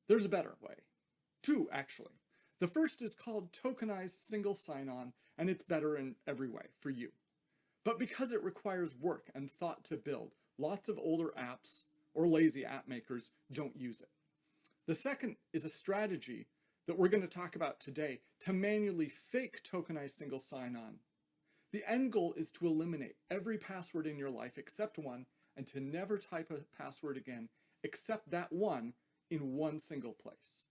There's a better way. Two, actually. The first is called tokenized single sign-on, and it's better in every way for you. But because it requires work and thought to build, lots of older apps or lazy app makers don't use it. The second is a strategy that we're going to talk about today to manually fake tokenized single sign-on. The end goal is to eliminate every password in your life except one, and to never type a password again except that one in one single place.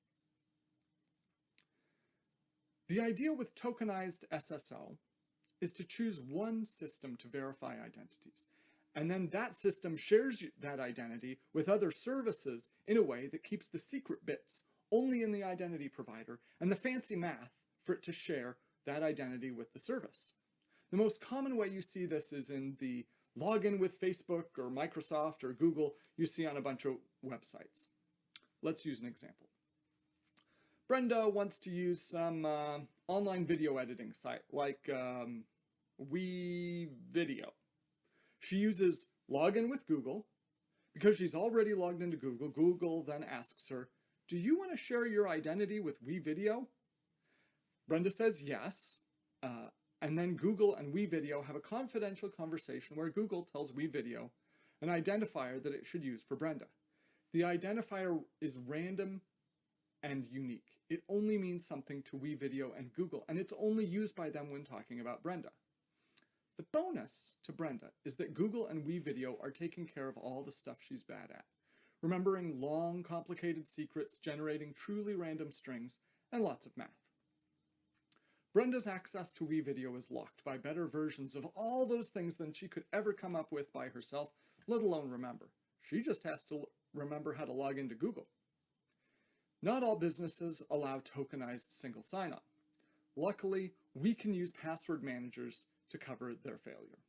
The idea with tokenized SSO is to choose one system to verify identities. And then that system shares that identity with other services in a way that keeps the secret bits only in the identity provider and the fancy math for it to share that identity with the service. The most common way you see this is in the login with Facebook or Microsoft or Google you see on a bunch of websites. Let's use an example. Brenda wants to use some online video editing site like WeVideo. She uses login with Google. Because she's already logged into Google, Google then asks her, do you want to share your identity with WeVideo? Brenda says yes, and then Google and WeVideo have a confidential conversation where Google tells WeVideo an identifier that it should use for Brenda. The identifier is random and unique. It only means something to WeVideo and Google, and it's only used by them when talking about Brenda. The bonus to Brenda is that Google and WeVideo are taking care of all the stuff she's bad at, remembering long, complicated secrets, generating truly random strings, and lots of math. Brenda's access to WeVideo is locked by better versions of all those things than she could ever come up with by herself, let alone remember. She just has to remember how to log into Google. Not all businesses allow tokenized single sign-on. Luckily, we can use password managers to cover their failure.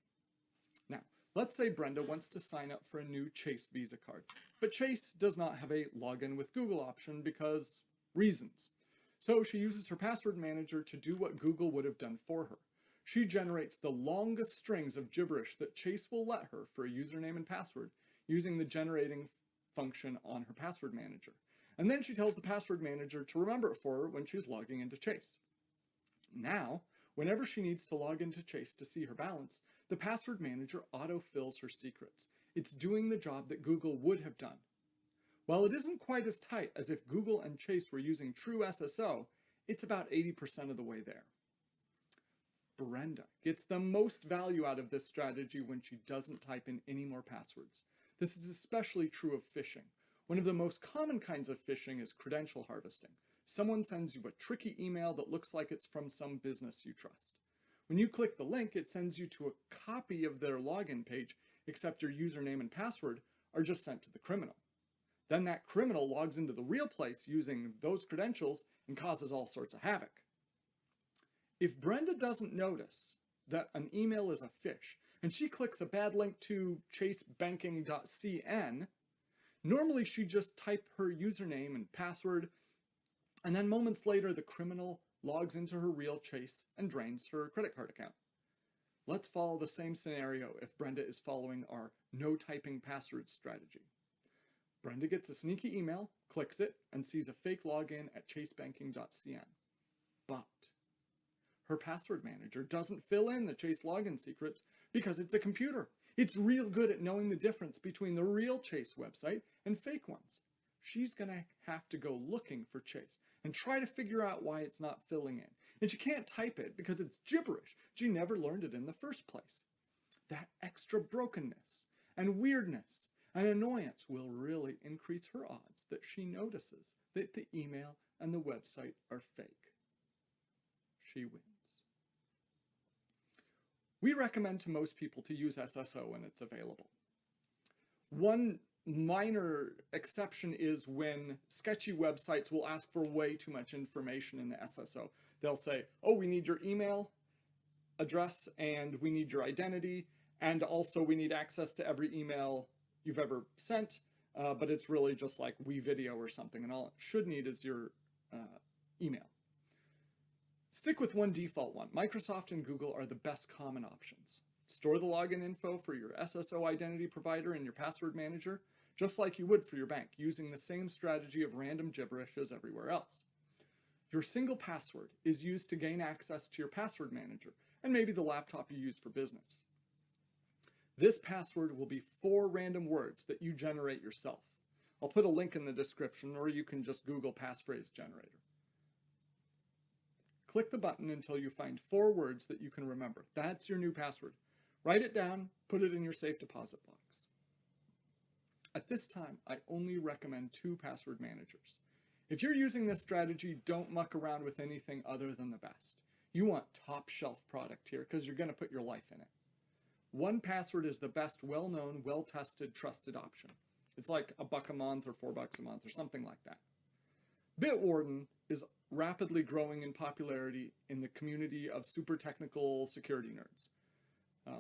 Now, let's say Brenda wants to sign up for a new Chase Visa card, but Chase does not have a login with Google option because reasons. So she uses her password manager to do what Google would have done for her. She generates the longest strings of gibberish that Chase will let her for a username and password using the generating function on her password manager. And then she tells the password manager to remember it for her when she's logging into Chase. Now, whenever she needs to log into Chase to see her balance, the password manager auto-fills her secrets. It's doing the job that Google would have done. While it isn't quite as tight as if Google and Chase were using true SSO, it's about 80% of the way there. Brenda gets the most value out of this strategy when she doesn't type in any more passwords. This is especially true of phishing. One of the most common kinds of phishing is credential harvesting. Someone sends you a tricky email that looks like it's from some business you trust. When you click the link, it sends you to a copy of their login page, except your username and password are just sent to the criminal. Then that criminal logs into the real place using those credentials and causes all sorts of havoc. If Brenda doesn't notice that an email is a phish, and she clicks a bad link to chasebanking.cn, normally she'd just type her username and password, and then moments later the criminal logs into her real Chase and drains her credit card account. Let's follow the same scenario if Brenda is following our no typing password strategy. Brenda gets a sneaky email, clicks it, and sees a fake login at chasebanking.cn. But her password manager doesn't fill in the Chase login secrets because it's a computer. It's real good at knowing the difference between the real Chase website and fake ones. She's gonna have to go looking for Chase and try to figure out why it's not filling in. And she can't type it because it's gibberish. She never learned it in the first place. That extra brokenness and weirdness and annoyance will really increase her odds that she notices that the email and the website are fake. She wins. We recommend to most people to use SSO when it's available. One minor exception is when sketchy websites will ask for way too much information in the SSO. They'll say, oh, we need your email address and we need your identity, and also we need access to every email you've ever sent, but it's really just like WeVideo or something, and all it should need is your email. Stick with one default one. Microsoft and Google are the best common options. Store the login info for your SSO identity provider in your password manager. just like you would for your bank, using the same strategy of random gibberish as everywhere else. Your single password is used to gain access to your password manager and maybe the laptop you use for business. This password will be 4 random words that you generate yourself. I'll put a link in the description, or you can just Google passphrase generator. Click the button until you find 4 words that you can remember. That's your new password. Write it down, put it in your safe deposit box. At this time, I only recommend 2 password managers. If you're using this strategy, don't muck around with anything other than the best. You want top shelf product here because you're going to put your life in it. 1Password is the best, well-known, well-tested, trusted option. It's like $1 a month or $4 a month or something like that. Bitwarden is rapidly growing in popularity in the community of super technical security nerds.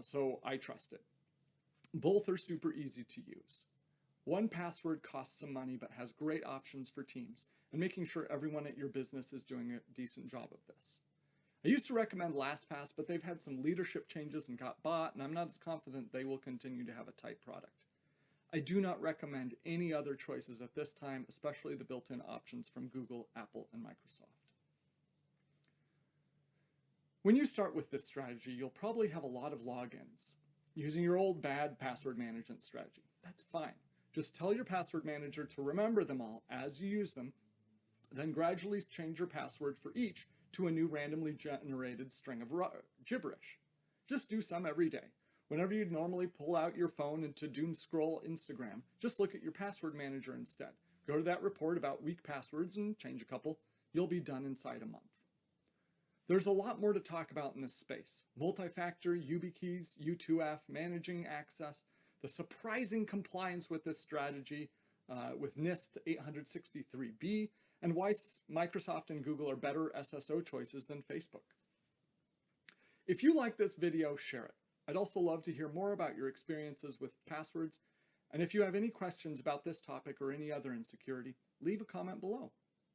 So I trust it. Both are super easy to use. 1Password costs some money but has great options for teams and making sure everyone at your business is doing a decent job of this. I used to recommend LastPass, but they've had some leadership changes and got bought, and I'm not as confident they will continue to have a tight product. I do not recommend any other choices at this time, especially the built-in options from Google, Apple, and Microsoft. When you start with this strategy, you'll probably have a lot of logins using your old bad password management strategy. That's fine. Just tell your password manager to remember them all as you use them, then gradually change your password for each to a new randomly generated string of gibberish. Just do some every day. Whenever you'd normally pull out your phone and to doom scroll Instagram, just look at your password manager instead. Go to that report about weak passwords and change a couple. You'll be done inside a month. There's a lot more to talk about in this space. Multi-factor, YubiKeys, U2F, managing access, the surprising compliance with this strategy with NIST 863B, and why Microsoft and Google are better SSO choices than Facebook. If you like this video, share it. I'd also love to hear more about your experiences with passwords, and if you have any questions about this topic or any other in security, leave a comment below.